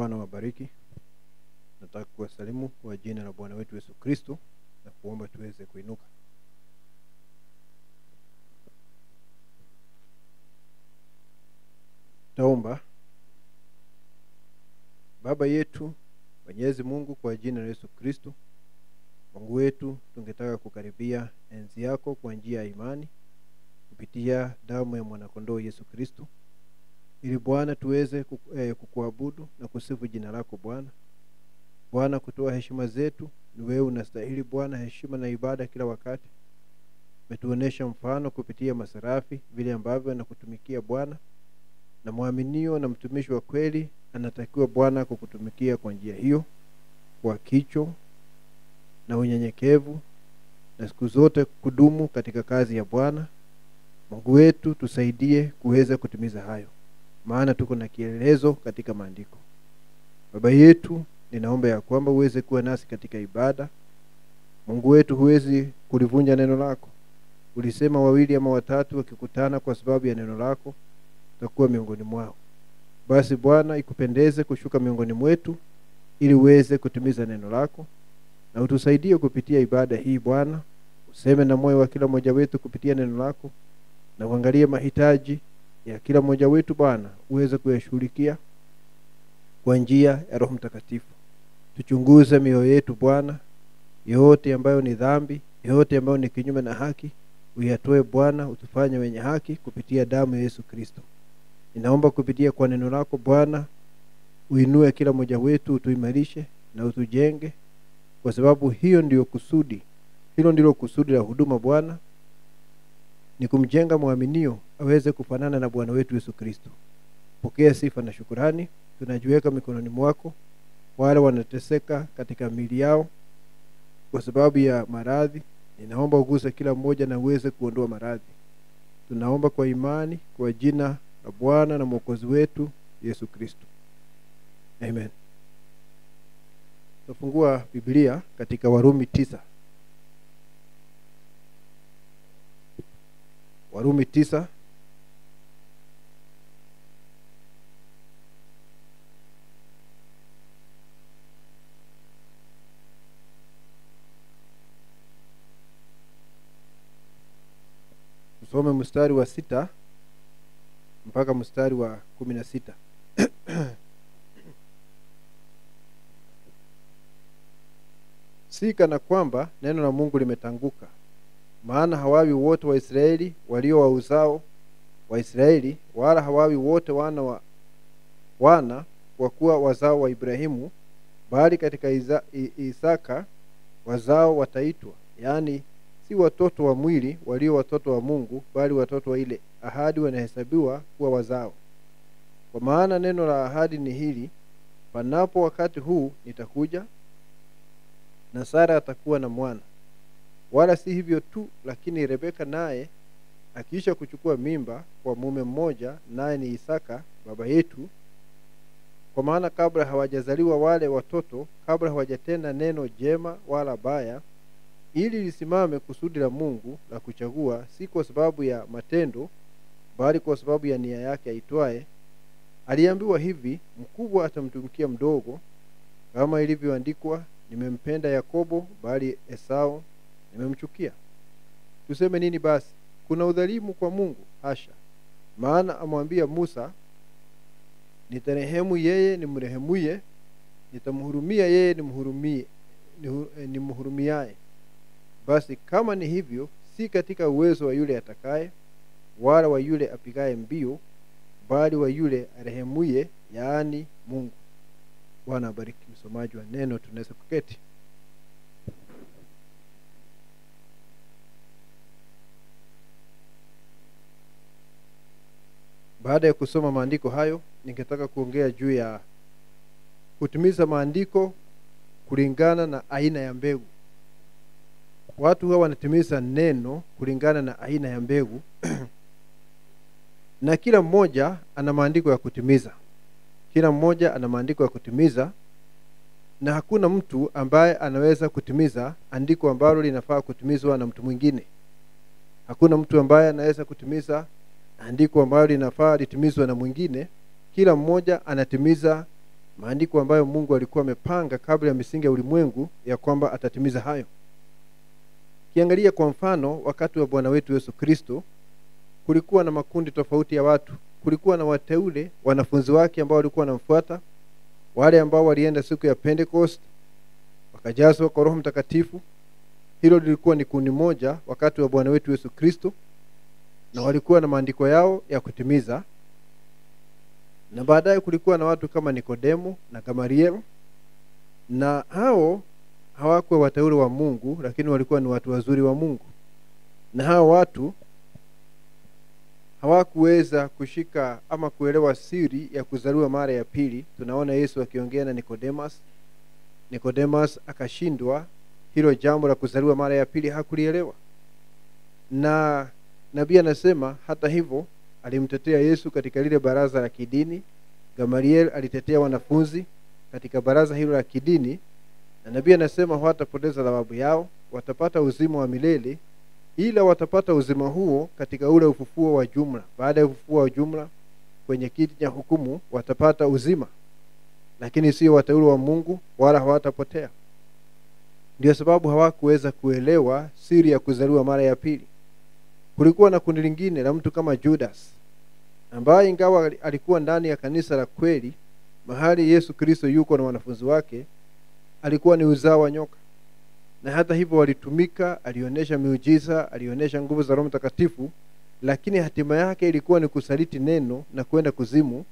Bwana wabariki. Nataka kuwasalimu kwa jina la Bwana wetu Yesu Kristo na kuomba tuweze kuinuka. Taomba. Baba yetu Mwenyezi Mungu, kwa jina la Yesu Kristo, Mungu wetu, tungetaka kukaribia enzi yako kwa njia ya imani kupitia damu ya mwana kondoo Yesu Kristo, ili Bwana tuweze kukuabudu na kusifu jina lako Bwana. Bwana, kutoa heshima zetu, ni wewe unastahili Bwana heshima na ibada kila wakati. Umetuonesha mfano kupitia masarafi vile ambavyo anakutumikia Bwana, na muaminio na mtumishi wa kweli anatakiwa Bwana kukutumikia kwa njia hiyo, kwa kicho na unyenyekevu, na siku zote kudumu katika kazi ya Bwana. Mungu wetu, tusaidie kuweza kutimiza hayo, maana tuko na kielelezo katika maandiko. Baba yetu, ninaomba ya kwamba uweze kuwa nasi katika ibada. Mungu wetu, huwezi kulivunja neno lako. Ulisema wawili ama watatu wakikutana kwa sababu ya neno lako, utakuwa miongoni mwao. Basi Bwana, ikupendeze kushuka miongoni mwetu ili uweze kutimiza neno lako, na utusaidie kupitia ibada hii Bwana. Useme na moyo wa kila mmoja wetu kupitia neno lako, na uangalie mahitaji ya kila mmoja wetu Bwana, uweze kuyashughulikia kwa njia ya Roho Mtakatifu. Tuchunguze mioyo yetu Bwana, yote ambayo ni dhambi, yote ambayo ni kinyume na haki, uyatoe Bwana, utufanye wenye haki kupitia damu ya Yesu Kristo. Ninaomba kupitia kwa neno lako Bwana, uinue kila mmoja wetu, utuimarishe na utujenge, kwa sababu hiyo ndio kusudi. Hilo ndilo kusudi la huduma Bwana, ni kumjenga muaminio aweze kufanana na Bwana wetu Yesu Kristo. Pokea sifa na shukrani, tunajiweka mikononi mwako. Wale wanateseka katika miili yao kwa sababu ya maradhi, ninaomba uguse kila mmoja na uweze kuondoa maradhi. Tunaomba kwa imani kwa jina la Bwana na Mwokozi wetu Yesu Kristo. Amen. Tufungua Biblia katika Warumi 9. Warumi 9. Tusome mstari wa 6 mpaka mstari wa 16. Si kana kwamba neno la Mungu limetanguka, maana hawawi wote wa Israeli walio wa uzao wa Israeli, wala hawawi wote wana kwa kuwa wazao wa Ibrahimu, bali katika Isaka wazao wataitwa. Yani si watoto wa mwili walio watoto wa Mungu, bali watoto wa ile ahadi wanahesabiwa kuwa wazao. Kwa maana neno la ahadi ni hili: panapo wakati huu nitakuja, na Sara atakuwa na mwana. Wala si hivyo tu, lakini Rebeka naye akiisha kuchukua mimba kwa mume mmoja, naye ni Isaka baba yetu. Kwa maana kabla hawajazaliwa wale watoto, kabla hawajatenda neno jema wala baya, ili lisimame kusudi la Mungu la kuchagua, si kwa sababu ya matendo, bali kwa sababu ya nia yake aitwaye, aliambiwa hivi: mkubwa atamtumikia mdogo. Kama ilivyoandikwa, nimempenda Yakobo, bali Esau nimemchukia. Tuseme nini basi? Kuna udhalimu kwa Mungu? Hasha! Maana amwambia Musa, nitarehemu yeye nimrehemuye, nitamhurumia yeye nimhurumiaye. Basi kama ni hivyo, si katika uwezo wa yule atakaye, wala wa yule apigaye mbio, bali wa yule arehemuye, yaani Mungu. Bwana abariki msomaji wa neno. Tunaweza kuketi. Baada ya kusoma maandiko hayo, ningetaka kuongea juu ya kutimiza maandiko kulingana na aina ya mbegu. Watu hawa wanatimiza neno kulingana na aina ya mbegu na kila mmoja ana maandiko ya kutimiza. Kila mmoja ana maandiko ya kutimiza, na hakuna mtu ambaye anaweza kutimiza andiko ambalo linafaa kutimizwa na mtu mwingine. Hakuna mtu ambaye anaweza kutimiza andiko ambalo linafaa litimizwe na mwingine. Kila mmoja anatimiza maandiko ambayo Mungu alikuwa amepanga kabla ya misingi ya ulimwengu ya kwamba atatimiza hayo. Kiangalia kwa mfano wakati wa Bwana wetu Yesu Kristo, kulikuwa na makundi tofauti ya watu. Kulikuwa na wateule, wanafunzi wake ambao walikuwa wanamfuata, wale ambao walienda siku ya Pentecost wakajazwa kwa Roho Mtakatifu. Hilo lilikuwa ni kundi moja wakati wa Bwana wetu Yesu Kristo, na walikuwa na maandiko yao ya kutimiza. Na baadaye kulikuwa na watu kama Nikodemo na Gamaliel, na hao hawakuwa wateule wa Mungu, lakini walikuwa ni watu wazuri wa Mungu. Na hao watu hawakuweza kushika ama kuelewa siri ya kuzaliwa mara ya pili. Tunaona Yesu akiongea na Nicodemus akashindwa hilo jambo la kuzaliwa mara ya pili, hakulielewa. Na nabii anasema hata hivyo alimtetea Yesu katika lile baraza la kidini. Gamaliel alitetea wanafunzi katika baraza hilo la kidini, na nabii anasema hawatapoteza thawabu yao, watapata uzima wa milele, ila watapata uzima huo katika ule ufufuo wa jumla. Baada ya ufufuo wa jumla kwenye kiti cha hukumu watapata uzima, lakini sio wateule wa Mungu, wala hawatapotea. Ndio sababu hawakuweza kuelewa siri ya kuzaliwa mara ya pili. Kulikuwa na kundi lingine la mtu kama Judas, ambaye ingawa alikuwa ndani ya kanisa la kweli, mahali Yesu Kristo yuko na wanafunzi wake, alikuwa ni uzao wa nyoka. Na hata hivyo walitumika, alionyesha miujiza, alionyesha nguvu za Roho Mtakatifu, lakini hatima yake ilikuwa ni kusaliti neno na kwenda kuzimu.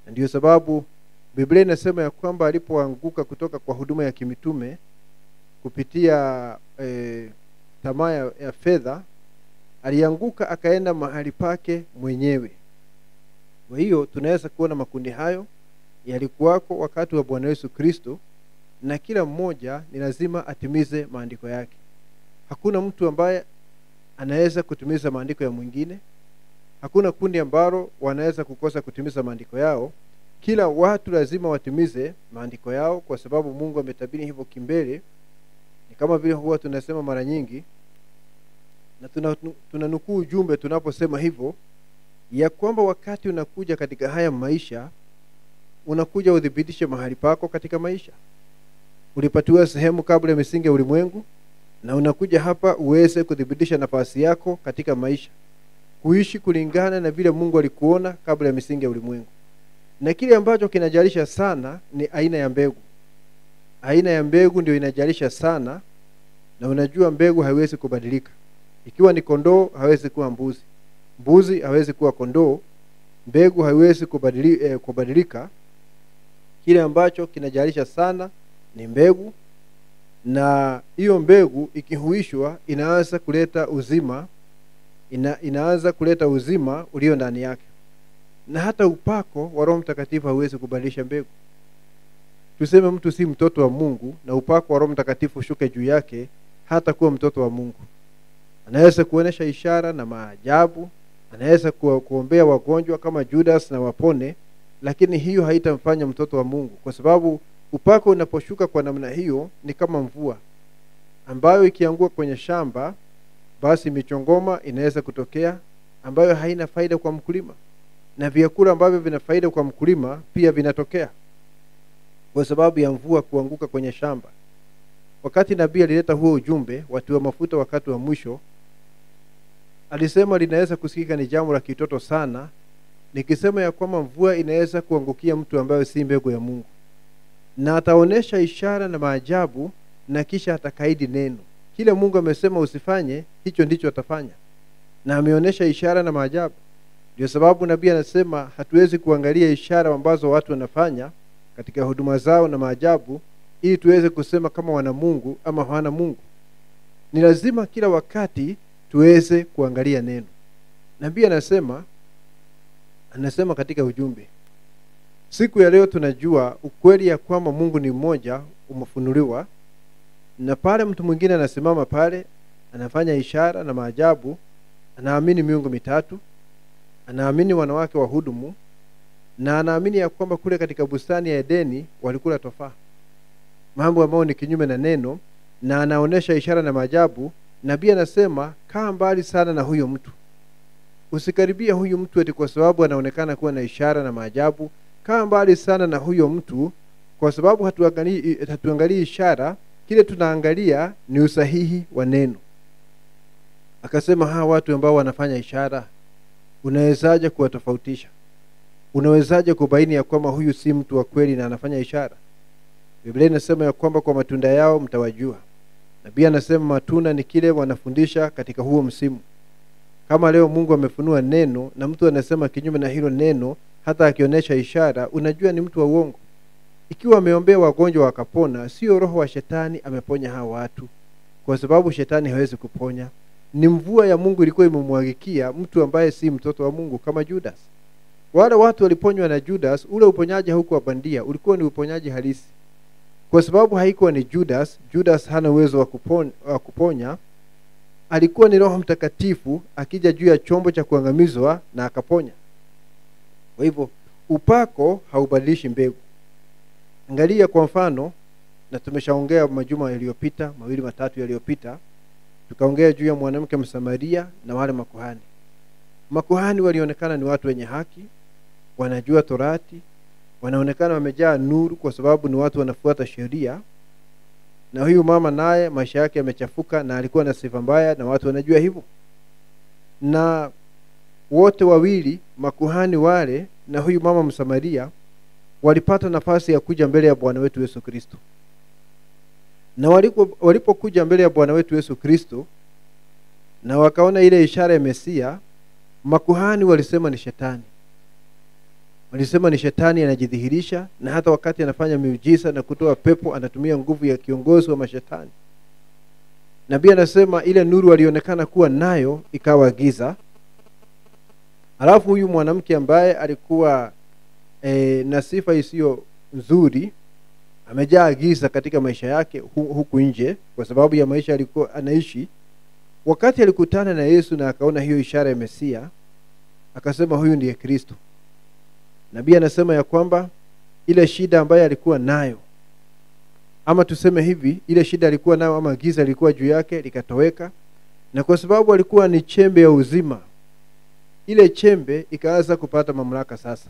Na ndio sababu Biblia inasema ya kwamba alipoanguka kutoka kwa huduma ya kimitume kupitia tamaa ya fedha, alianguka akaenda mahali pake mwenyewe. Kwa hiyo tunaweza kuona makundi hayo yalikuwako wakati wa Bwana Yesu Kristo, na kila mmoja ni lazima atimize maandiko yake. Hakuna mtu ambaye anaweza kutimiza maandiko ya mwingine. Hakuna kundi ambalo wanaweza kukosa kutimiza maandiko yao. Kila watu lazima watimize maandiko yao, kwa sababu Mungu ametabiri hivyo kimbele. Ni kama vile huwa tunasema mara nyingi, na tunanukuu ujumbe tunaposema hivyo, ya kwamba wakati unakuja katika haya maisha, unakuja udhibitishe mahali pako katika maisha. Ulipatiwa sehemu kabla ya misingi ya ulimwengu, na unakuja hapa uweze kudhibitisha nafasi yako katika maisha, kuishi kulingana na vile Mungu alikuona kabla ya misingi ya ulimwengu. Na kile ambacho kinajalisha sana ni aina ya mbegu. Aina ya mbegu ndio inajalisha sana, na unajua mbegu haiwezi kubadilika. Ikiwa ni kondoo haiwezi kuwa mbuzi, mbuzi haiwezi kuwa kondoo. Mbegu haiwezi kubadilika. Kile ambacho kinajalisha sana ni mbegu, na hiyo mbegu ikihuishwa inaanza kuleta uzima, inaanza kuleta uzima ulio ndani yake. Na hata upako wa Roho Mtakatifu hauwezi kubadilisha mbegu. Tuseme mtu si mtoto wa Mungu na upako wa Roho Mtakatifu shuke juu yake, hata kuwa mtoto wa Mungu. Anaweza kuonesha ishara na maajabu, anaweza kuombea wagonjwa kama Judas na wapone, lakini hiyo haitamfanya mtoto wa Mungu, kwa sababu upako unaposhuka kwa namna hiyo ni kama mvua ambayo ikianguka kwenye shamba, basi michongoma inaweza kutokea ambayo haina faida kwa mkulima, na vyakula ambavyo vina faida kwa mkulima pia vinatokea kwa sababu ya mvua kuanguka kwenye shamba. Wakati nabii alileta huo ujumbe watu wa mafuta wakati wa mwisho, alisema linaweza kusikika ni jambo la kitoto sana, nikisema ya kwamba mvua inaweza kuangukia mtu ambaye si mbegu ya Mungu, na ataonesha ishara na maajabu, na kisha atakaidi neno. Kile Mungu amesema usifanye, hicho ndicho atafanya, na ameonesha ishara na maajabu. Ndio sababu nabii anasema hatuwezi kuangalia ishara ambazo watu wanafanya katika huduma zao na maajabu ili tuweze kusema kama wana Mungu ama hawana Mungu. Ni lazima kila wakati tuweze kuangalia neno. Nabii anasema katika ujumbe, siku ya leo tunajua ukweli ya kwamba Mungu ni mmoja umefunuliwa, na pale mtu mwingine anasimama pale anafanya ishara na maajabu, anaamini miungu mitatu, anaamini wanawake wa hudumu, na anaamini ya kwamba kule katika bustani ya Edeni walikula tofaa, mambo ambayo ni kinyume na neno, na anaonesha ishara na maajabu. Nabii anasema kaa mbali sana na huyo mtu. Usikaribia huyu mtu eti kwa sababu anaonekana kuwa na ishara na maajabu, kaa mbali sana na huyo mtu, kwa sababu hatuangalii ishara, kile tunaangalia ni usahihi wa neno. Akasema hawa watu ambao wanafanya ishara, unawezaje kuwatofautisha? Unawezaje kubaini ya kwamba huyu si mtu wa kweli na anafanya ishara? Biblia inasema ya kwamba kwa matunda yao mtawajua. Na pia anasema matunda ni kile wanafundisha katika huo msimu. Kama leo Mungu amefunua neno na mtu anasema kinyume na hilo neno, hata akionyesha ishara, unajua ni mtu wa uongo. Ikiwa ameombea wagonjwa wakapona, sio roho wa shetani ameponya hao watu, kwa sababu shetani hawezi kuponya. Ni mvua ya Mungu ilikuwa imemwagikia mtu ambaye si mtoto wa Mungu, kama Judas. Wale watu waliponywa na Judas, ule uponyaji haukuwa bandia, ulikuwa ni uponyaji halisi. Kwa sababu haikuwa ni Judas, Judas hana uwezo wa kuponya, alikuwa ni Roho Mtakatifu akija juu ya chombo cha kuangamizwa na akaponya. Kwa hivyo upako haubadilishi mbegu. Angalia kwa mfano, na tumeshaongea majuma yaliyopita, 2-3 yaliyopita, tukaongea juu ya mwanamke Msamaria na wale makuhani. Makuhani walionekana ni watu wenye haki, wanajua Torati, wanaonekana wamejaa nuru kwa sababu ni watu wanafuata sheria. Na huyu mama naye maisha yake yamechafuka na alikuwa na sifa mbaya na watu wanajua hivyo. Na wote wawili, makuhani wale na huyu mama Msamaria, walipata nafasi ya kuja mbele ya Bwana wetu Yesu Kristo. Na walipokuja mbele ya Bwana wetu Yesu Kristo na wakaona ile ishara ya Mesia, makuhani walisema ni shetani. Walisema ni shetani anajidhihirisha, na hata wakati anafanya miujiza na kutoa pepo anatumia nguvu ya kiongozi wa mashetani. Nabii anasema ile nuru alionekana kuwa nayo ikawa giza. Alafu huyu mwanamke ambaye alikuwa na sifa isiyo nzuri, amejaa giza katika maisha yake huku nje kwa sababu ya maisha alikuwa anaishi. Wakati alikutana na Yesu na akaona hiyo ishara ya Mesia, akasema huyu ndiye Kristo. Nabii anasema ya kwamba ile shida ambayo alikuwa nayo, ama tuseme hivi, ile shida alikuwa nayo ama giza lilikuwa juu yake likatoweka, na kwa sababu alikuwa ni chembe ya uzima, ile chembe ikaanza kupata mamlaka sasa.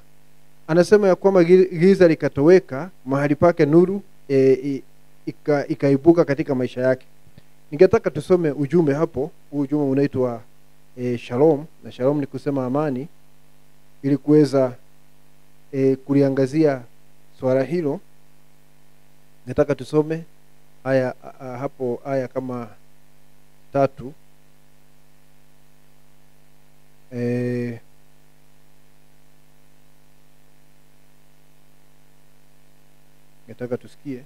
Anasema ya kwamba giza likatoweka, mahali pake nuru ikaibuka katika maisha yake. Ningetaka tusome ujumbe hapo. Ujumbe unaitwa Shalom, na Shalom ni kusema amani, ili kuweza kuliangazia swala hilo. Nataka tusome aya hapo, aya kama 3. Nataka tusikie.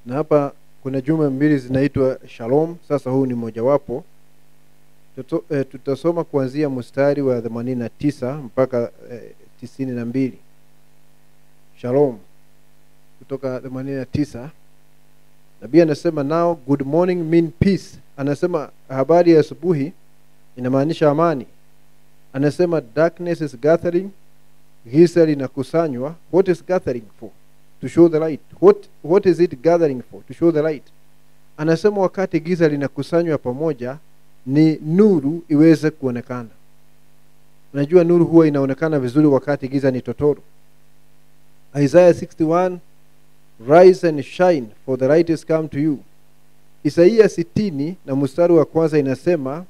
Na hapa kuna jumbe mbili zinaitwa Shalom. Sasa huu ni moja wapo. Tutasoma kuanzia mstari wa 89 mpaka 92. Shalom kutoka 89. Nabii anasema now good morning mean peace. Anasema habari ya asubuhi inamaanisha amani. Anasema darkness is gathering, giza linakusanywa. What is gathering for? To show the light. What is it gathering for? To show the light. Anasema wakati giza linakusanywa pamoja ni nuru iweze kuonekana. Unajua nuru huwa inaonekana vizuri wakati giza ni totoro. Isaiah 61, rise and shine for the light is come to you. Isaia 60 na mstari wa kwanza inasema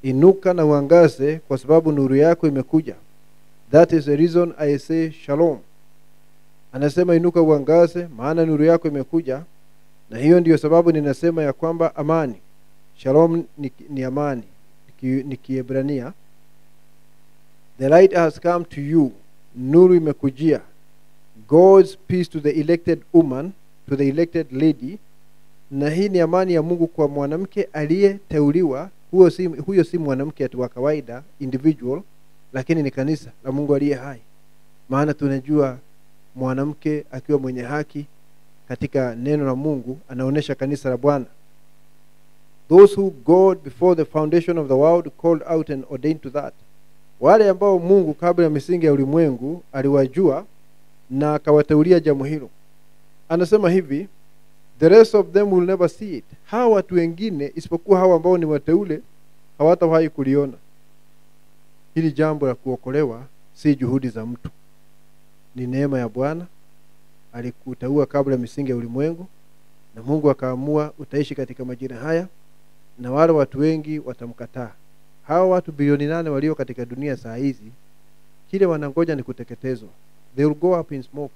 inuka na uangaze kwa sababu nuru yako imekuja. That is the reason I say shalom. Anasema inuka uangaze maana nuru yako imekuja, na hiyo ndiyo sababu ninasema ya kwamba amani. Shalom ni amani, ni Kiebrania. The light has come to you. Nuru imekujia. God's peace to the elected woman, to the elected lady. Na hii ni amani ya Mungu kwa mwanamke aliyeteuliwa. Huyo si mwanamke tu wa kawaida, individual, lakini ni kanisa la Mungu aliye hai. Maana tunajua mwanamke akiwa mwenye haki katika neno la Mungu anaonesha kanisa la Bwana. Those who God before the foundation of the world called out and ordained to that. Wale ambao Mungu kabla ya misingi ya ulimwengu aliwajua na akawateulia jambo hilo. Anasema hivi, the rest of them will never see it. Hawa watu wengine isipokuwa hawa ambao ni wateule hawatawahi kuliona. hili jambo la kuokolewa si juhudi za mtu, ni neema ya Bwana. Alikutaua kabla misingi ya ulimwengu, na Mungu akaamua utaishi katika majira haya, na wale watu wengi watamkataa. Hao watu bilioni 8 walio katika dunia saa hizi, kile wanangoja ni kuteketezwa. They will go up in smoke.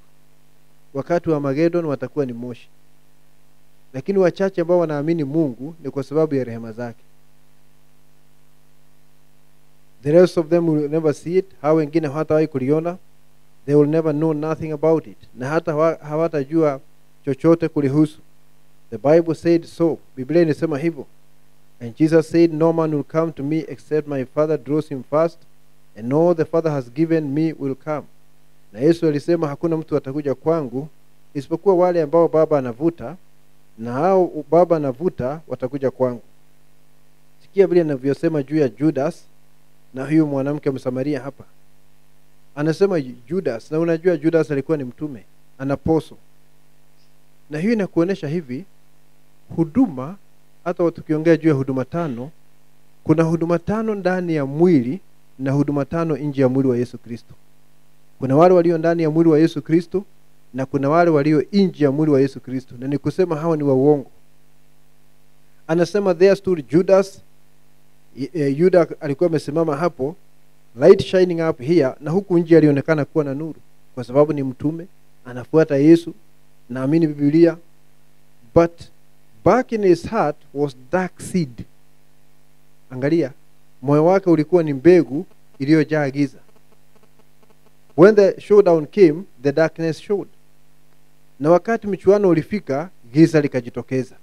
Wakati wa Armageddon watakuwa ni moshi. Lakini wachache ambao wanaamini Mungu ni kwa sababu ya rehema zake. The rest of them will never see it. Hao wengine hawatawahi kuliona. They will never know nothing about it. Na hata hawatajua chochote kulihusu. The Bible said so. Biblia inasema hivyo. And Jesus said, no man will come to me except my Father draws him first, and all the Father has given me will come. Na Yesu alisema hakuna mtu atakuja kwangu isipokuwa wale ambao Baba anavuta, na hao Baba anavuta watakuja kwangu. Sikia vile anavyosema juu ya Judas na huyu mwanamke Msamaria hapa. Anasema Judas, na unajua Judas alikuwa ni mtume, anaposo. Na hiyo inakuonesha hivi huduma. Hata tukiongea juu ya huduma 5, kuna huduma 5 ndani ya mwili na huduma 5 nje ya mwili wa Yesu Kristo. Kuna wale walio ndani ya mwili wa Yesu Kristo na kuna wale walio nje ya mwili wa Yesu Kristo, na ni kusema hawa ni wa uongo. Anasema there stood Judas. Yuda alikuwa amesimama hapo, light shining up here, na huku nje alionekana kuwa na nuru kwa sababu ni mtume, anafuata Yesu, naamini Biblia. But back in his heart was dark seed. Angalia, moyo wake ulikuwa ni mbegu iliyojaa giza. When the showdown came, the darkness showed. Na wakati mchuano ulifika, giza likajitokeza.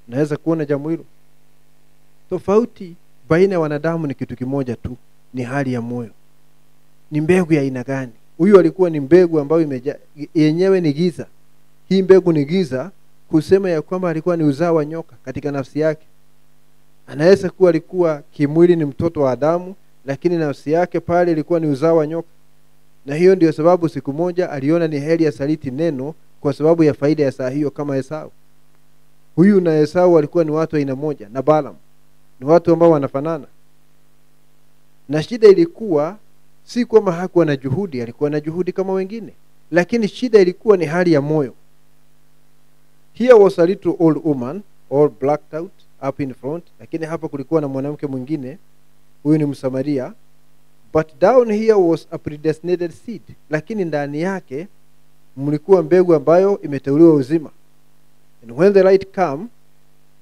Naweza kuona jambo hilo. Tofauti baina ya wanadamu ni kitu kimoja tu, ni hali ya moyo. Ni mbegu ya aina gani? Huyu alikuwa ni mbegu ambayo yenyewe ni giza. Hii mbegu ni giza, kusema ya kwamba alikuwa ni uzao wa nyoka katika nafsi yake. Anaweza kuwa alikuwa kimwili ni mtoto wa Adamu, lakini nafsi yake pale ilikuwa ni uzao wa nyoka. Na hiyo ndio sababu siku moja aliona ni heri asaliti neno kwa sababu ya faida ya saa hiyo kama Esau. Huyu na Esau walikuwa ni watu aina moja, na Balaam ni watu ambao wanafanana. Na shida ilikuwa si kwamba hakuwa na juhudi, alikuwa na juhudi kama wengine, lakini shida ilikuwa ni hali ya moyo. Here was a little old woman, all blacked out up in front, lakini hapa kulikuwa na mwanamke mwingine, huyu ni Msamaria. But down here was a predestinated seed, lakini ndani yake mlikuwa mbegu ambayo imeteuliwa uzima. And when the light came,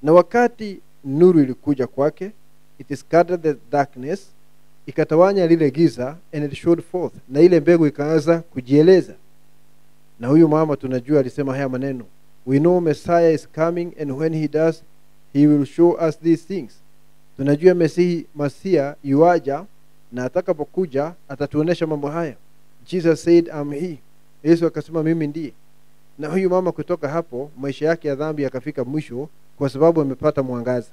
na wakati nuru ilikuja kwake, it scattered the darkness, ikatawanya lile giza, and it showed forth, na ile mbegu ikaanza kujieleza. Na huyu mama tunajua alisema haya maneno, we know Messiah is coming, and when he does, he will show us these things. Tunajua Masia yuaja, na atakapokuja atatuonesha mambo haya. Jesus said, I'm he. Yesu akasema mimi ndiye. Na huyu mama kutoka hapo maisha yake ya dhambi yakafika mwisho kwa sababu amepata mwangaza,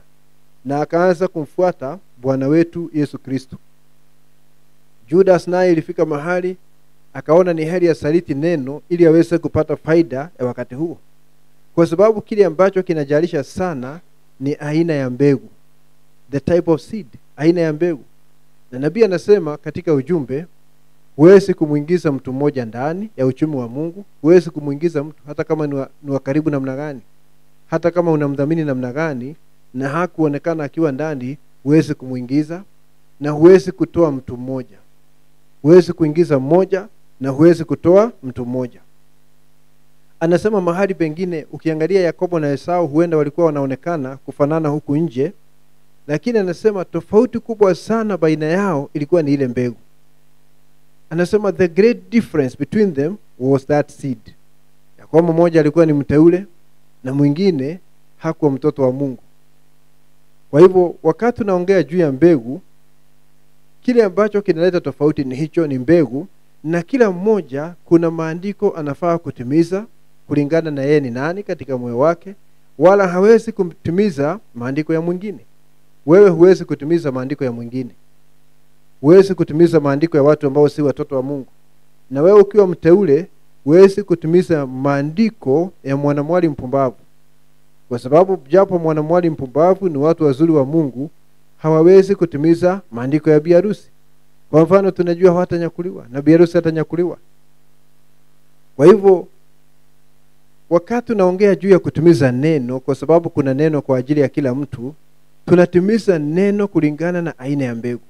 na akaanza kumfuata Bwana wetu Yesu Kristo. Judas naye ilifika mahali akaona ni heri asaliti neno ili aweze kupata faida ya wakati huo, kwa sababu kile ambacho kinajalisha sana ni aina ya mbegu, the type of seed, aina ya mbegu. Na nabii anasema katika ujumbe, huwezi kumuingiza mtu mmoja ndani ya uchumi wa Mungu, huwezi kumuingiza mtu hata kama ni wa karibu namna gani, hata kama unamdhamini namna gani, na hakuonekana akiwa ndani, huwezi kumuingiza, na huwezi kutoa mtu mmoja. Huwezi kuingiza mmoja na huwezi kutoa mtu mmoja. Anasema mahali pengine ukiangalia Yakobo na Esau huenda walikuwa wanaonekana kufanana huku nje, lakini anasema tofauti kubwa sana baina yao ilikuwa ni ile mbegu. Anasema the great difference between them was that seed. Yakobo mmoja alikuwa ni mteule na mwingine hakuwa mtoto wa Mungu. Kwa hivyo wakati tunaongea juu ya mbegu, kile ambacho kinaleta tofauti ni hicho, ni mbegu, na kila mmoja kuna maandiko anafaa kutimiza kulingana na yeye ni nani katika moyo wake, wala hawezi kutimiza maandiko ya mwingine. Wewe huwezi kutimiza maandiko ya mwingine. Huwezi kutimiza maandiko ya watu ambao si watoto wa Mungu. Na wewe ukiwa mteule, huwezi kutimiza maandiko ya mwanamwali mpumbavu. Kwa sababu japo mwanamwali mpumbavu ni watu wazuri wa Mungu, hawawezi kutimiza maandiko ya biharusi. Kwa mfano tunajua hawatanyakuliwa, nabii harusi atanyakuliwa. Kwa hivyo wakati tunaongea juu ya kutimiza neno, kwa sababu kuna neno kwa ajili ya kila mtu, tunatimiza neno kulingana na aina ya mbegu.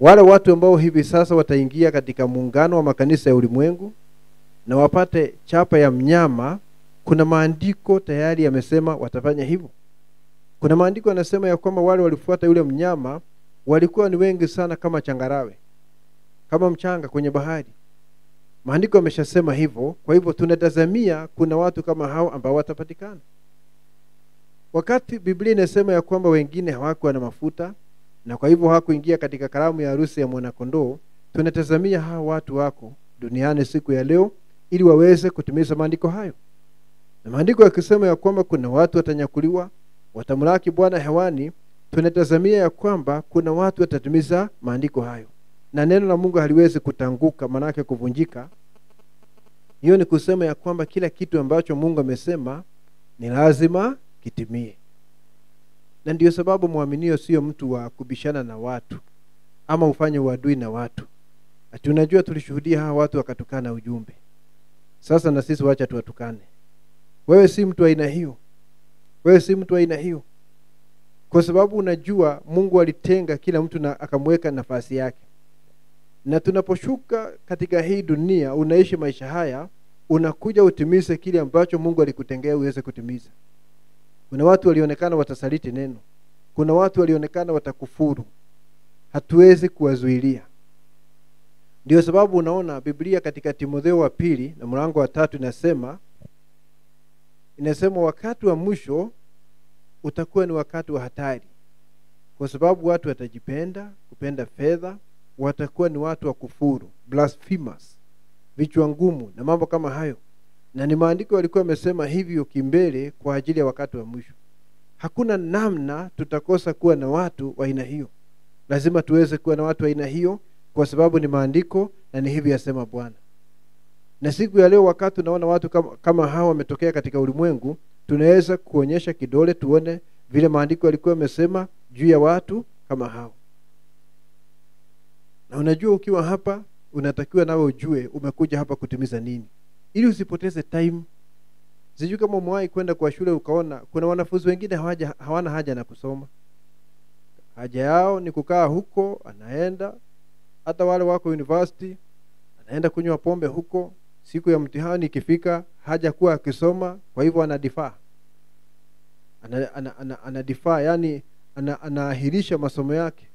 Wale watu ambao hivi sasa wataingia katika muungano wa makanisa ya ulimwengu na wapate chapa ya mnyama, kuna maandiko tayari yamesema watafanya hivyo. Kuna maandiko yanasema ya kwamba wale walifuata yule mnyama walikuwa ni wengi sana kama changarawe, kama mchanga kwenye bahari. Maandiko yameshasema hivyo. Kwa hivyo tunatazamia kuna watu kama hao ambao watapatikana. Wakati Biblia inasema ya kwamba wengine hawakuwa na mafuta na kwa hivyo hawakuingia katika karamu ya harusi ya mwanakondoo, tunatazamia hao watu wako duniani siku ya leo ili waweze kutimiza maandiko hayo. Na maandiko yakisema ya kwamba kuna watu watanyakuliwa, watamlaki Bwana hewani, tunatazamia ya kwamba kuna watu watatimiza maandiko hayo. Na neno la Mungu haliwezi kutanguka, manake kuvunjika. Hiyo ni kusema ya kwamba kila kitu ambacho Mungu amesema ni lazima kitimie. Na ndio sababu muaminio sio mtu wa kubishana na watu ama ufanye uadui na watu. Ati unajua tulishuhudia hawa watu wakatukana ujumbe, sasa na sisi wacha tuwatukane. Wewe si mtu wa aina hiyo. Wewe si mtu wa aina hiyo. Kwa sababu unajua Mungu alitenga kila mtu na akamweka nafasi yake. Na tunaposhuka katika hii dunia, unaishi maisha haya, unakuja utimize kile ambacho Mungu alikutengea uweze kutimiza. Kuna watu walionekana watasaliti neno. Kuna watu walionekana watakufuru. Hatuwezi kuwazuilia. Ndio sababu unaona Biblia katika Timotheo wa 2 na mlango wa 3 inasema wakati wa mwisho utakuwa ni wakati wa hatari. Kwa sababu watu watajipenda, kupenda fedha, watakuwa ni watu wa kufuru, blasphemous, vichwa ngumu na mambo kama hayo. Na ni maandiko yalikuwa yamesema hivyo kimbele kwa ajili ya wakati wa mwisho. Hakuna namna tutakosa kuwa na watu wa aina hiyo. Lazima tuweze kuwa na watu wa aina hiyo kwa sababu ni maandiko na ni hivi yasema Bwana. Na siku ya leo wakati tunaona watu kama hawa wametokea katika ulimwengu, tunaweza kuonyesha kidole tuone vile maandiko yalikuwa yamesema juu ya watu kama hao. Na unajua ukiwa hapa unatakiwa nawe ujue umekuja hapa kutimiza nini, ili usipoteze time. Sijui kama umewahi kwenda kwa shule ukaona kuna wanafunzi wengine hawana haja na kusoma. Haja yao ni kukaa huko, anaenda hata wale wako university, anaenda kunywa pombe huko. Siku ya mtihani ikifika haja kuwa akisoma, kwa hivyo anadifaa. Anadifaa, yani anaahirisha masomo yake.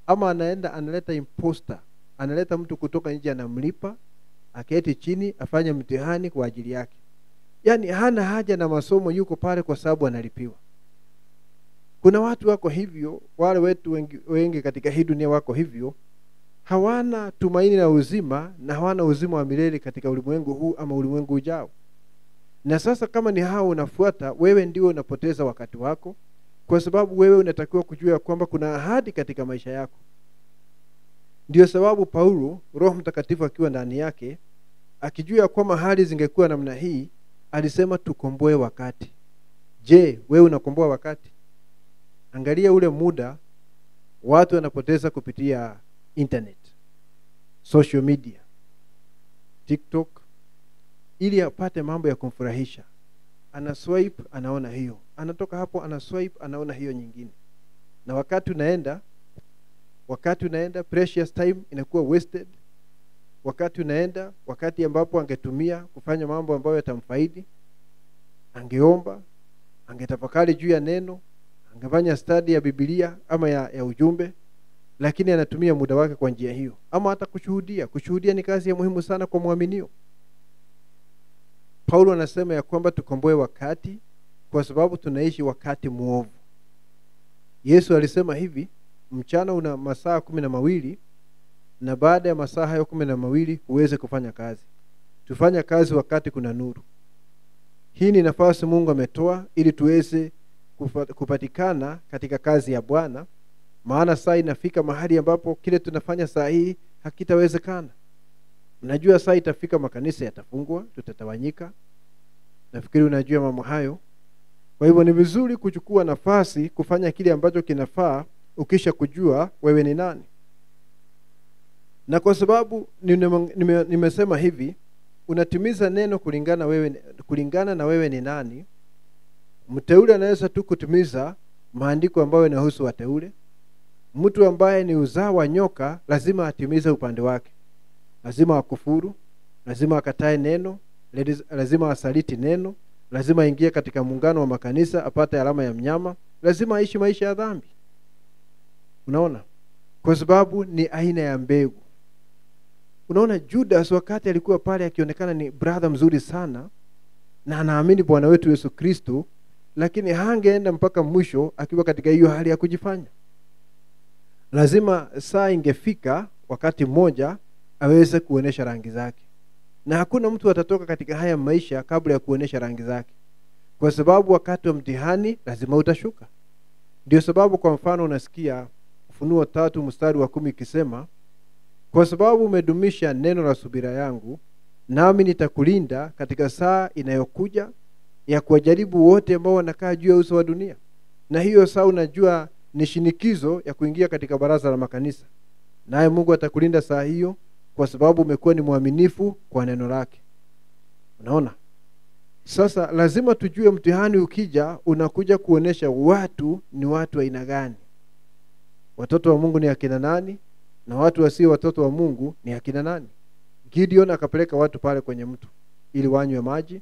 Ama anaenda analeta imposter, analeta mtu kutoka nje anamlipa, aketi chini afanye mtihani kwa ajili yake. Yani hana haja na masomo, yuko pale kwa sababu analipiwa. Kuna watu wako hivyo, wale wetu wengi katika hii dunia wako hivyo. Hawana tumaini na uzima, na hawana uzima wa milele katika ulimwengu huu ama ulimwengu ujao. Na sasa kama ni hao unafuata, wewe ndio unapoteza wakati wako, kwa sababu wewe unatakiwa kujua kwamba kuna ahadi katika maisha yako. Ndio sababu Paulo, Roho Mtakatifu akiwa ndani yake, akijua kwamba hali zingekuwa namna hii, alisema tukomboe wakati. Je, wewe unakomboa wakati? Angalia ule muda watu wanapoteza kupitia internet, social media, TikTok, ili apate mambo ya kumfurahisha. Ana swipe anaona hiyo, anatoka hapo ana swipe anaona hiyo nyingine. Na wakati unaenda precious time inakuwa wasted. Wakati ambapo angetumia kufanya mambo ambayo yatamfaidi, angeomba, angetafakari juu ya neno, angefanya study ya Biblia ama ya ujumbe, lakini anatumia muda wake kwa njia hiyo. Ama hata kushuhudia ni kazi ya muhimu sana kwa muaminio. Paulo anasema ya kwamba tukomboe wakati, kwa sababu tunaishi wakati muovu. Yesu alisema hivi, mchana una masaa 12, na baada ya masaa hayo 12 uweze kufanya kazi. Tufanya kazi wakati kuna nuru. Hii ni nafasi Mungu ametoa ili tuweze kupatikana katika kazi ya Bwana. Maana saa inafika mahali ambapo kile tunafanya saa hii hakitawezekana. Unajua saa itafika makanisa yatafungwa, tutatawanyika. Nafikiri unajua mambo hayo. Kwa hivyo ni vizuri kuchukua nafasi kufanya kile ambacho kinafaa ukisha kujua wewe ni nani. Na kwa sababu nimesema hivi, unatimiza neno kulingana na wewe ni nani. Mteule anaweza tu kutimiza maandiko ambayo yanahusu wateule. Mtu ambaye ni uzao wa nyoka lazima atimize upande wake. Lazima akufuru, lazima akatae neno, lazima asaliti neno, lazima aingie katika muungano wa makanisa apate alama ya mnyama, lazima aishi maisha ya dhambi. Unaona? Kwa sababu ni aina ya mbegu. Unaona, Judas wakati alikuwa pale akionekana ni brother mzuri sana na anaamini Bwana wetu Yesu Kristo, lakini hangeenda mpaka mwisho akiwa katika hiyo hali ya kujifanya. Lazima saa ingefika wakati mmoja aweze kuonesha rangi zake. Na hakuna mtu atatoka katika haya maisha kabla ya kuonesha rangi zake. Kwa sababu wakati wa mtihani lazima utashuka. Ndio sababu kwa mfano unasikia Ufunuo 3:10 ikisema, kwa sababu umedumisha neno la subira yangu, nami nitakulinda katika saa inayokuja ya kuwajaribu wote ambao wanakaa juu ya uso wa dunia. Na hiyo saa unajua ni shinikizo ya kuingia katika baraza la makanisa. Naye Mungu atakulinda saa hiyo kwa sababu umekuwa ni mwaminifu kwa neno lake. Unaona? Sasa lazima tujue mtihani ukija unakuja kuonesha watu ni watu aina gani. Watoto wa Mungu ni akina nani na watu wasio watoto wa Mungu ni akina nani. Gideon akapeleka watu pale kwenye mto ili wanywe maji,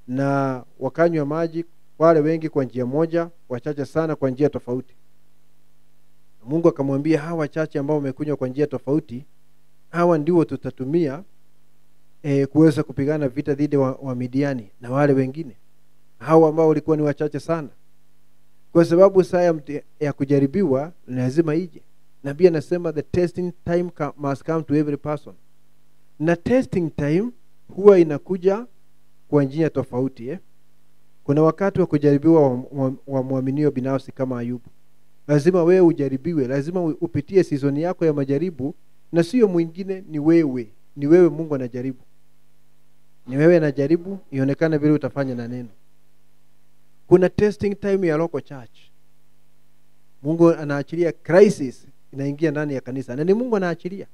na wakanywa maji wale wengi kwa njia moja, wachache sana kwa njia tofauti. Mungu akamwambia hawa wachache ambao wamekunywa kwa njia tofauti, hawa ndio tutatumia kuweza kupigana vita dhidi wa Midiani na wale wengine. Hawa ambao walikuwa ni wachache sana. Kwa sababu saa ya kujaribiwa lazima ije. Nabii anasema the testing time must come to every person. Na testing time huwa inakuja kwa njia tofauti. Kuna wakati wa kujaribiwa wa muaminio binafsi kama Ayubu. Lazima wewe ujaribiwe, lazima upitie season yako ya majaribu, na sio mwingine, ni wewe. Ni wewe Mungu anajaribu. Ni wewe anajaribu ionekane vile utafanya na neno. Kuna testing time ya local church. Mungu anaachilia crisis inaingia ndani ya kanisa. Na ni Mungu anaachilia.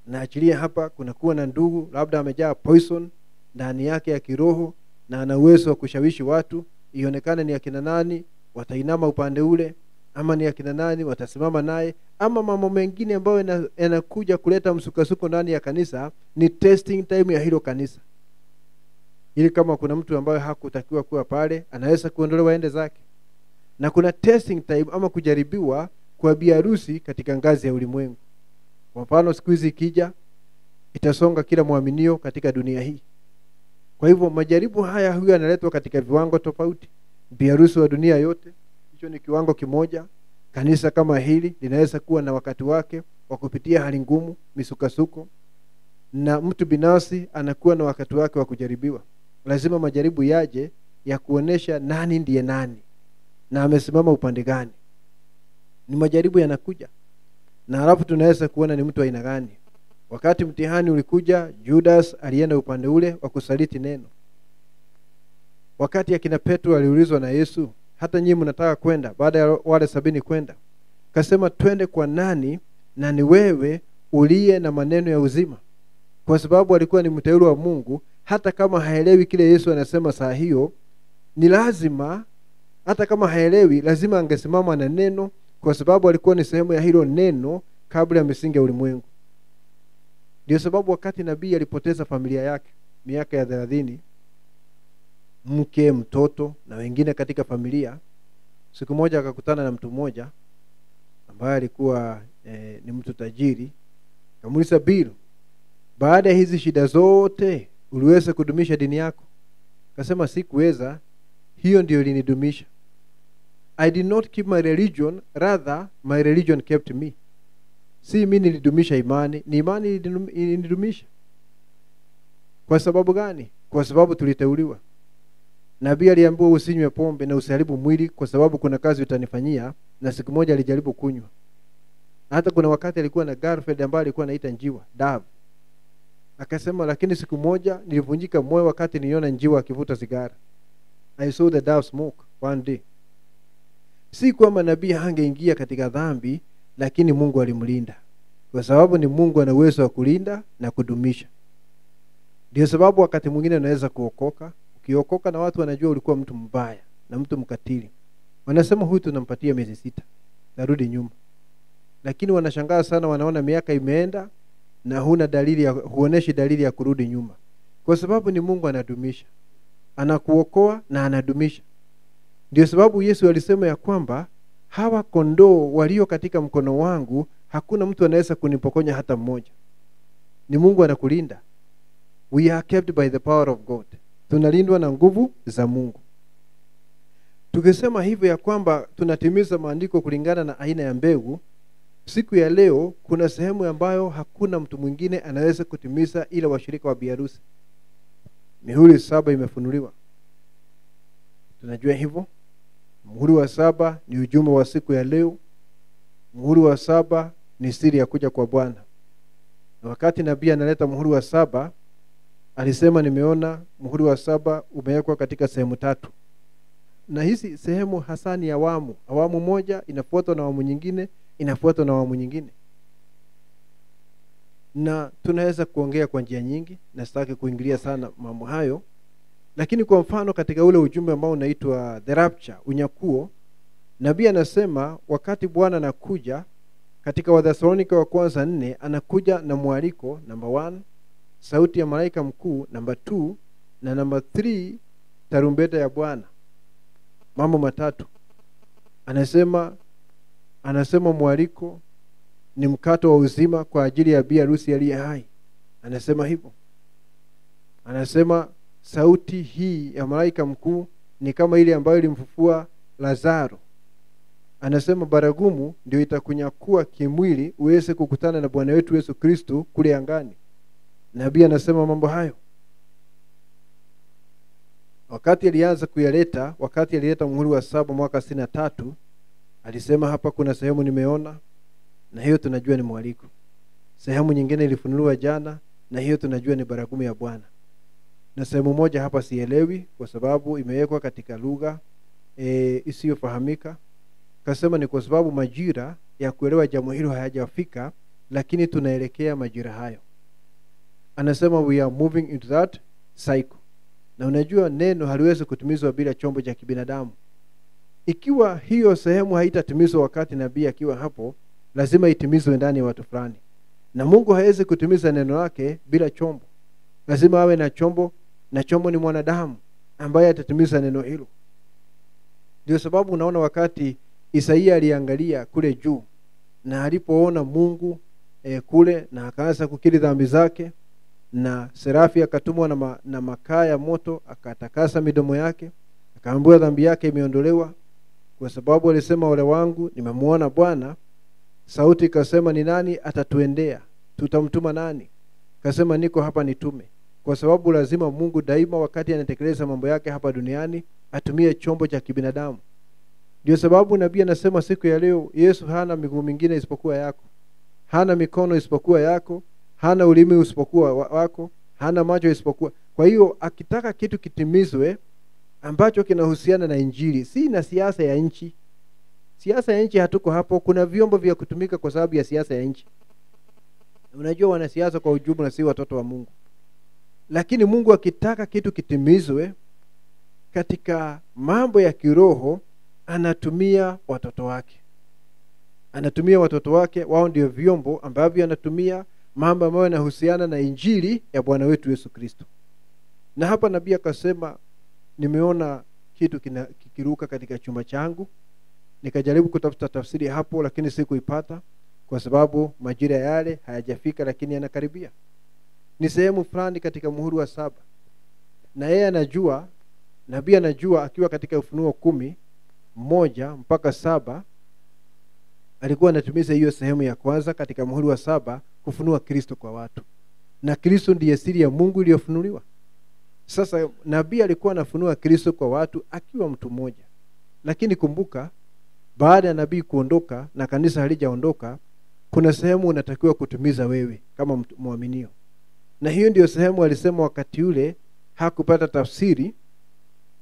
Anaachilia hapa kuna kuwa na ndugu labda amejaa poison ndani yake ya kiroho na ana uwezo wa kushawishi watu ionekane ni akina nani watainama upande ule, ama ni akina nani watasimama naye, ama mambo mengine ambayo yanakuja kuleta msukasuko ndani ya kanisa. Ni testing time ya hilo kanisa. Ili kama kuna mtu ambaye hakutakiwa kuwa pale, anaweza kuondolewa ende zake. Na kuna testing time ama kujaribiwa kwa biharusi katika ngazi ya ulimwengu. Kwa mfano siku hizi ikija itasonga kila muaminio katika dunia hii. Kwa hivyo majaribu haya huwa yanaletwa katika viwango tofauti. Biharusi wa dunia yote, hicho ni kiwango kimoja. Kanisa kama hili linaweza kuwa na wakati wake wa kupitia hali ngumu, misukasuko, na mtu binafsi anakuwa na wakati wake wa kujaribiwa. Lazima majaribu yaje ya kuonesha nani ndiye nani na amesimama upande gani. Ni majaribu yanakuja. Na halafu tunaweza kuona ni mtu aina gani. Wakati mtihani ulikuja, Judas alienda upande ule wa kusaliti neno. Wakati akina Petro aliulizwa na Yesu, hata nyinyi mnataka kwenda baada ya wale 70 kwenda? Akasema twende kwa nani, na ni wewe uliye na maneno ya uzima. Kwa sababu alikuwa ni mteule wa Mungu, hata kama haelewi kile Yesu anasema saa hiyo, ni lazima, hata kama haelewi, lazima angesimama na neno, kwa sababu alikuwa ni sehemu ya hilo neno kabla ya misingi ya ulimwengu. Ndio sababu wakati nabii alipoteza familia yake miaka ya 30, mke, mtoto na wengine katika familia, siku moja akakutana na mtu mmoja ambaye alikuwa ni mtu tajiri. Akamuuliza, Bill, baada ya hizi shida zote uliweza kudumisha dini yako? Akasema, sikuweza, hiyo ndio ilinidumisha. I did not keep my religion, rather my religion kept me. Si mimi nilidumisha imani, ni imani ilinidumisha. Kwa sababu gani? Kwa sababu tuliteuliwa. Nabii aliambiwa usinywe pombe na usiharibu mwili kwa sababu kuna kazi utanifanyia, na siku moja alijaribu kunywa. Hata kuna wakati alikuwa na girlfriend ambaye alikuwa anaita njiwa, Dove. Akasema, lakini siku moja nilivunjika moyo wakati niliona njiwa akivuta sigara. I saw the dove smoke one day. Si kwamba nabii hangeingia katika dhambi, lakini Mungu alimlinda. kwa sababu ni Mungu ana uwezo wa kulinda na kudumisha. Ndio sababu wakati mwingine unaweza kuokoka, ukiokoka na watu wanajua ulikuwa mtu mbaya na mtu mkatili, wanasema huyu tunampatia miezi 6 tarudi nyuma. Lakini wanashangaa sana, wanaona miaka imeenda na huoneshi dalili ya kurudi nyuma, kwa sababu ni Mungu anadumisha, anakuokoa na anadumisha. Ndio sababu Yesu alisema ya kwamba hawa kondoo walio katika mkono wangu hakuna mtu anaweza kunipokonya hata mmoja. Ni Mungu anakulinda. We are kept by the power of God. Tunalindwa na nguvu za Mungu. Tukisema hivyo ya kwamba tunatimiza maandiko kulingana na aina ya mbegu, siku ya leo kuna sehemu ambayo hakuna mtu mwingine anaweza kutimiza ila washirika wa biharusi. Mihuri 7 imefunuliwa. Tunajua hivyo. Muhuri wa 7 ni ujumbe wa siku ya leo. Muhuri wa 7 ni siri ya kuja kwa Bwana. Na wakati nabii analeta muhuri wa 7, alisema nimeona muhuri wa 7 umewekwa katika sehemu 3. Na hizi sehemu hasa ni awamu. Awamu moja inafuatwa na awamu nyingine, inafuatwa na awamu nyingine. Na tunaweza kuongea kwa njia nyingi, na sitaki kuingilia sana mambo hayo. Lakini kwa mfano katika ule ujumbe ambao unaitwa the rapture, unyakuo, nabii anasema wakati Bwana anakuja, katika Wathesalonika wa kwanza 4 anakuja na mwaliko number 1, sauti ya malaika mkuu number 2, na number 3 tarumbeta ya Bwana. Mambo matatu. Anasema mwaliko ni mkato wa uzima kwa ajili ya bi harusi aliye hai. Anasema hivyo. Anasema sauti hii ya malaika mkuu ni kama ile ambayo ilimfufua Lazaro. Anasema baragumu ndio itakunyakua kimwili uweze kukutana na Bwana wetu Yesu Kristo kule angani. Nabii anasema mambo hayo. Wakati alileta muhuri wa 7 mwaka 63, alisema hapa kuna sehemu nimeona, na hiyo tunajua ni mwaliko. Sehemu nyingine ilifunuliwa jana, na hiyo tunajua ni baragumu ya Bwana. Na sehemu moja hapa sielewi kwa sababu imewekwa katika lugha isiyofahamika. Kasema ni kwa sababu majira ya kuelewa jambo hilo hayajafika, lakini tunaelekea majira hayo. Anasema we are moving into that cycle. Na unajua neno haliwezi kutimizwa bila chombo cha kibinadamu. Ikiwa hiyo sehemu haitatimizwa wakati nabii akiwa hapo, lazima itimizwe ndani ya watu fulani. Na Mungu hawezi kutimiza neno lake bila chombo. Lazima awe na chombo, na chombo ni mwanadamu ambaye atatimiza neno hilo. Ndio sababu unaona wakati Isaia aliangalia kule juu na alipoona Mungu kule, na akaanza kukiri dhambi zake, na serafi akatumwa na makaa ya moto akatakasa midomo yake, akaambiwa dhambi yake imeondolewa, kwa sababu alisema ole wangu nimemuona Bwana. Sauti ikasema ni nani atatuendea? Tutamtuma nani? Kasema niko hapa nitume. Kwa sababu lazima Mungu daima wakati anatekeleza mambo yake hapa duniani atumie chombo cha kibinadamu. Ndio sababu nabii anasema siku ya leo Yesu hana miguu mingine isipokuwa yako, hana mikono isipokuwa yako, hana ulimi isipokuwa wako, hana macho isipokuwa. Kwa hiyo akitaka kitu kitimizwe ambacho kinahusiana na injili, si na siasa ya nchi. Siasa ya nchi hatuko hapo. Kuna vyombo vya kutumika kwa sababu ya siasa ya nchi. Unajua wanasiasa kwa ujumla si watoto wa Mungu. Lakini Mungu akitaka kitu kitimizwe katika mambo ya kiroho, anatumia watoto wake. Anatumia watoto wake, wao ndio vyombo ambavyo anatumia mambo ambayo yanahusiana na injili ya Bwana wetu Yesu Kristo. Na hapa nabii akasema nimeona kitu kikiruka katika chumba changu. Nikajaribu kutafuta tafsiri hapo, lakini sikuipata kwa sababu majira yale hayajafika, lakini yanakaribia. Ni sehemu fulani katika muhuri wa 7. Na yeye anajua, nabii anajua akiwa katika Ufunuo 10:1 mpaka 7, alikuwa anatumiza hiyo sehemu ya kwanza katika muhuri wa 7 kufunua Kristo kwa watu. Na Kristo ndiye siri ya Mungu iliyofunuliwa. Sasa nabii alikuwa anafunua Kristo kwa watu akiwa mtu mmoja. Lakini kumbuka, baada ya nabii kuondoka na kanisa halijaondoka, kuna sehemu unatakiwa kutimiza wewe kama muaminio. Na hiyo ndio sehemu alisema wakati ule hakupata tafsiri,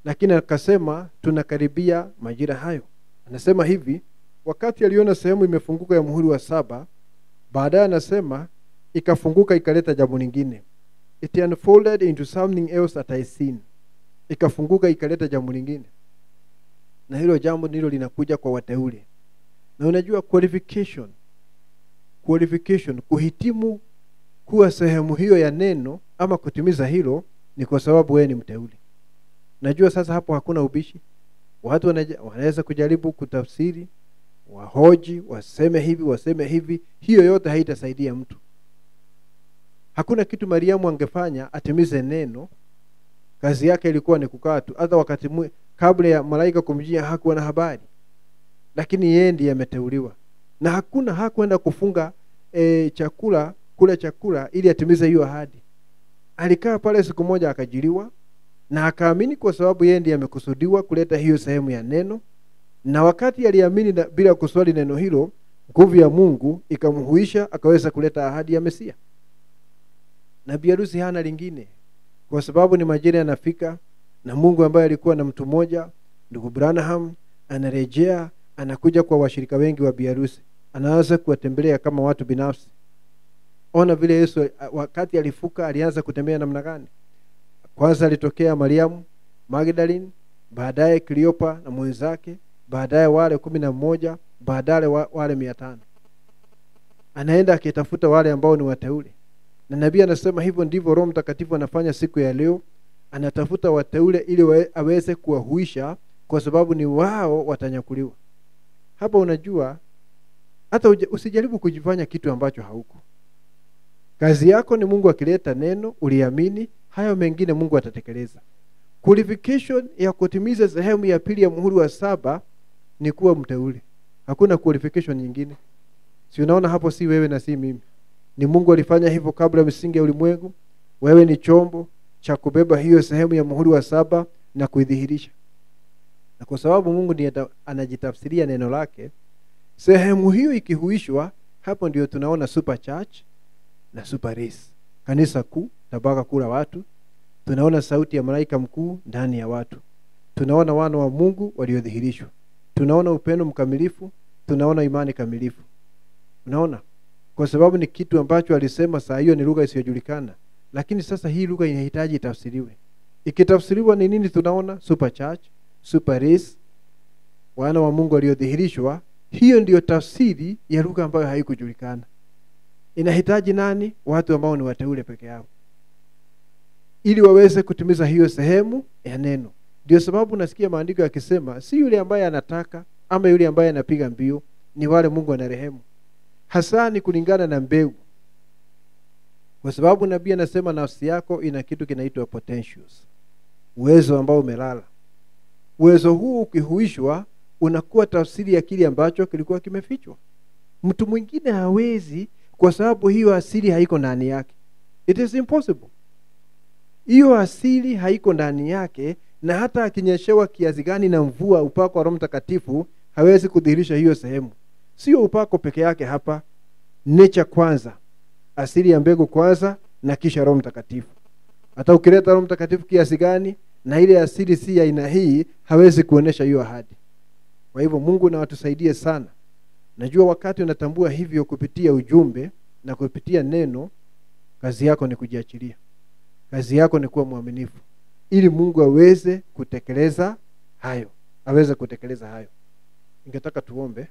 lakini akasema tunakaribia majira hayo. Anasema hivi, wakati aliona sehemu imefunguka ya muhuri wa 7, Baadaye anasema ikafunguka ikaleta jambo lingine. It unfolded into something else that I seen. Ikafunguka ikaleta jambo lingine. Na hilo jambo ndilo linakuja kwa wateule. Na unajua qualification, kuhitimu kuwa sehemu hiyo ya neno ama kutimiza hilo ni kwa sababu wewe ni mteule. Najua sasa hapo hakuna ubishi. Watu wanaweza kujaribu kutafsiri, wahoji, waseme hivi, hiyo yote haitasaidia mtu. Hakuna kitu Mariamu angefanya atimize neno. Kazi yake ilikuwa ni kukaa tu. Hata wakati kabla ya malaika kumjia hakuwa na habari. Lakini yeye ndiye ameteuliwa. Na hakwenda kufunga kula chakula ili atimize hiyo ahadi. Alikaa pale siku moja akajiliwa na akaamini kwa sababu yeye ndiye amekusudiwa kuleta hiyo sehemu ya neno. Na wakati aliamini bila kuswali neno hilo, nguvu ya Mungu ikamhuisha akaweza kuleta ahadi ya Mesia. Na biharusi hana lingine, kwa sababu ni majira yanafika na Mungu ambaye alikuwa na mtu mmoja, ndugu Branham, anarejea, anakuja kwa washirika wengi wa biharusi. Anaanza kuwatembelea kama watu binafsi. Ona vile Yesu wakati alifuka alianza kutembea namna gani? Kwanza alitokea Mariamu Magdalene, baadaye Cleopa na mwenzake, baadaye wale 11, baadaye wale 500. Anaenda akitafuta wale ambao ni wateule. Na nabii anasema hivyo ndivyo Roho Mtakatifu anafanya siku ya leo. Anatafuta wateule ili aweze kuwahuisha, kwa sababu ni wao watanyakuliwa. Hapa unajua hata usijaribu kujifanya kitu ambacho hauko. Kazi yako ni Mungu akileta neno uliamini, hayo mengine Mungu atatekeleza. Qualification ya kutimiza sehemu ya pili ya muhuri wa 7 ni kuwa mteule. Hakuna qualification nyingine. Si unaona hapo, si wewe na si mimi. Ni Mungu alifanya hivyo kabla ya misingi ya ulimwengu. Wewe ni chombo cha kubeba hiyo sehemu ya muhuri wa 7 na kuidhihirisha. Na kwa sababu Mungu ndiye anajitafsiria neno lake, sehemu hiyo ikihuishwa, hapo ndio tunaona super church na super race. Kanisa kuu, tabaka kuu la watu. Tunaona sauti ya malaika mkuu ndani ya watu. Tunaona wana wa Mungu waliodhihirishwa. Tunaona upendo mkamilifu, tunaona imani kamilifu. Unaona? Kwa sababu ni kitu ambacho alisema saa hiyo ni lugha isiyojulikana. Lakini sasa hii lugha inahitaji itafsiriwe. Ikitafsiriwa ni nini tunaona? Super church, super race, wana wa Mungu waliodhihirishwa. Hiyo ndiyo tafsiri ya lugha ambayo haikujulikana. Inahitaji nani? Watu ambao ni wateule peke yao, ili waweze kutimiza hiyo sehemu ya neno. Ndio sababu nasikia maandiko yakisema si yule ambaye anataka ama yule ambaye anapiga mbio, ni wale Mungu anarehemu. Hasa ni kulingana na mbegu. Kwa sababu nabii anasema nafsi yako ina kitu kinaitwa potentials, uwezo ambao umelala. Uwezo huu ukihuishwa unakuwa tafsiri ya kile ambacho kilikuwa kimefichwa. Mtu mwingine hawezi, kwa sababu hiyo asili haiko ndani yake. It is impossible. Hiyo asili haiko ndani yake, na hata akinyeshewa kiasi gani na mvua, upako wa Roho Mtakatifu hawezi kudhihirisha hiyo sehemu. Sio upako peke yake hapa, nature kwanza, asili ya mbegu kwanza, na kisha Roho Mtakatifu. Hata ukileta Roho Mtakatifu kiasi gani na ile asili si ya aina hii, hawezi kuonesha hiyo ahadi. Kwa hivyo Mungu na watusaidie sana. Najua wakati unatambua hivyo kupitia ujumbe na kupitia neno, kazi yako ni kujiachilia. Kazi yako ni kuwa mwaminifu, ili Mungu aweze kutekeleza hayo. Ningetaka tuombe.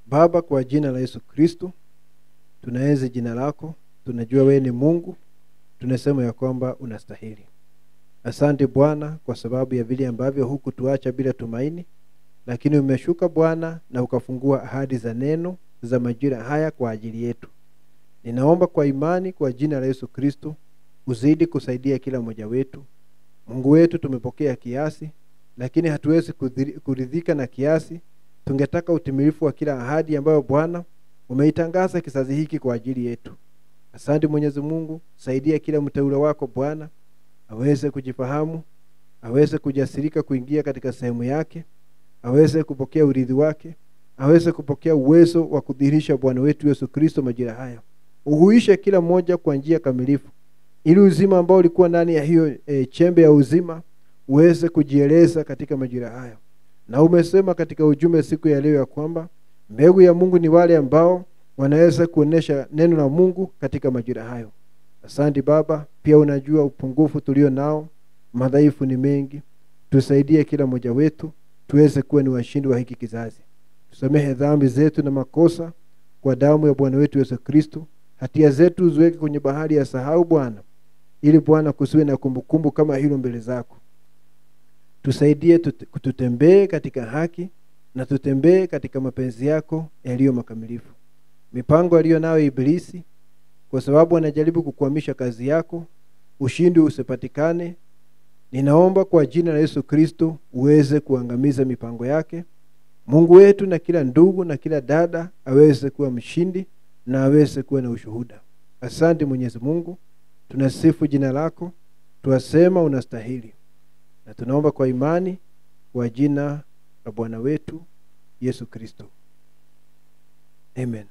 Baba, kwa jina la Yesu Kristo, tunaenzi jina lako. Tunajua wewe ni Mungu. Tunasema ya kwamba unastahili. Asante Bwana kwa sababu ya vile ambavyo hukutuacha bila tumaini, lakini umeshuka Bwana na ukafungua ahadi za neno za majira haya kwa ajili yetu. Ninaomba kwa imani kwa jina la Yesu Kristo, uzidi kusaidia kila mmoja wetu. Mungu wetu, tumepokea kiasi, lakini hatuwezi kuridhika na kiasi. Tungetaka utimilifu wa kila ahadi ambayo Bwana umeitangaza kizazi hiki kwa ajili yetu. Asante Mwenyezi Mungu, saidia kila mteule wako Bwana aweze kujifahamu, aweze kujasirika kuingia katika sehemu yake, aweze kupokea urithi wake, aweze kupokea uwezo wa kudhihirisha Bwana wetu Yesu Kristo majira haya. Uhuishe kila mmoja kwa njia kamilifu, ili uzima ambao ulikuwa ndani ya hiyo chembe ya uzima uweze kujieleza katika majira haya. Na umesema katika ujumbe siku ya leo ya kwamba mbegu ya Mungu ni wale ambao wanaweza kuonesha neno la Mungu katika majira hayo. Asante Baba, pia unajua upungufu tulio nao, madhaifu ni mengi. Tusaidie kila mmoja wetu tuweze kuwa ni washindi wa hiki kizazi. Tusamehe dhambi zetu na makosa kwa damu ya Bwana wetu Yesu Kristo. Hatia zetu ziweke kwenye bahari ya sahau Bwana, ili Bwana kusiwe na kumbukumbu kama hilo mbele zako. Tusaidie tutembee katika haki na tutembee katika mapenzi yako yaliyo makamilifu. Mipango aliyo nayo Ibilisi, kwa sababu anajaribu kukwamisha kazi yako, ushindi usipatikane, ninaomba kwa jina la Yesu Kristo uweze kuangamiza mipango yake. Mungu wetu, na kila ndugu na kila dada aweze kuwa mshindi na aweze kuwa na ushuhuda. Asante Mwenyezi Mungu, tunasifu jina lako, tuasema unastahili. Na tunaomba kwa imani kwa jina la Bwana wetu Yesu Kristo. Amen.